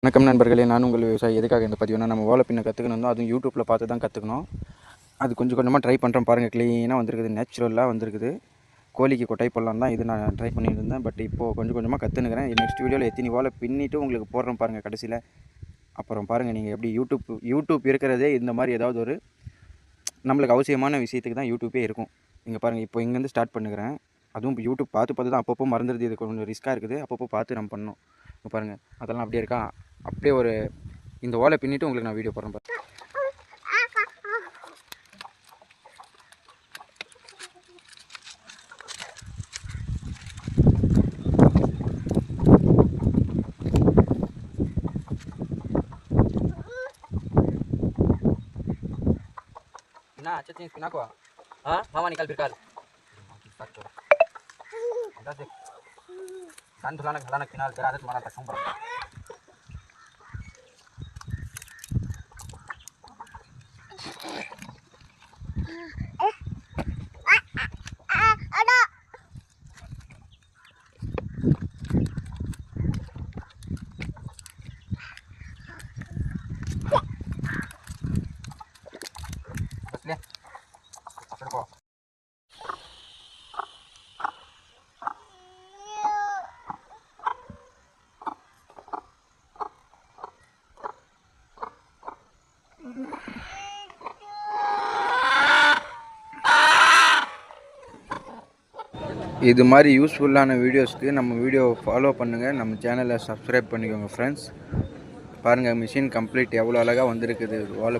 வணக்கம் நண்பர்களே, நான் உங்கள் விவசாயி. எதுக்காக இந்த பதிவுனா, நம்ம ஓலை பின்ன கற்றுக்கணும், அதுவும் யூடியூப்பில் பார்த்து தான் கற்றுக்கணும். அது கொஞ்சம் கொஞ்சமாக ட்ரை பண்ணுறோம். பாருங்கள், க்ளீனாக வந்திருக்குது, நேச்சுரலாக வந்திருக்குது. கோழிக்கு கொட்டை போடலாம் தான் இது நான் ட்ரை பண்ணிட்டு இருந்தேன். பட் இப்போது கொஞ்சம் கொஞ்சமாக கற்றுனுக்கிறேன். நெக்ஸ்ட் வீடியோவில் எத்தனை ஓலை பின்னிட்டு உங்களுக்கு போடுறோம் பாருங்கள் கடைசியில். அப்புறம் பாருங்கள் நீங்கள் எப்படி யூடியூப் இருக்கிறதே இந்த மாதிரி ஏதாவது ஒரு நம்மளுக்கு அவசியமான விஷயத்துக்கு தான் யூடியூப்பே இருக்கும். இங்கே பாருங்கள், இப்போ இங்கேருந்து ஸ்டார்ட் பண்ணுகிறேன். அதுவும் இப்போ யூடியூப் பார்த்து தான் அப்பப்போ மறந்துடுது. இது கொஞ்சம் ரிஸ்க்காக இருக்குது. அப்பப்போ பார்த்து நம்ம பண்ணணும். இப்போ பாருங்கள், அதெல்லாம் அப்படியே இருக்கா. அப்படியே ஒரு இந்த ஓலை பின்னிட்டு உங்களுக்கு நான் வீடியோ போடுறேன் பாருங்க. Nah, chatting spin ako. Ha? Mama ni Kalbirkal. Dati. Kan tulang final pero adat mana takong ba. Basle. Pasal ko. இது மாதிரி யூஸ்ஃபுல்லான வீடியோஸ்க்கு நம்ம வீடியோவை ஃபாலோ பண்ணுங்கள். நம்ம சேனலை சப்ஸ்கிரைப் பண்ணிக்கோங்க ஃப்ரெண்ட்ஸ். பாருங்கள், மிஷின் கம்ப்ளீட் எவ்வளோ அழகாக வந்திருக்குது. ஓலை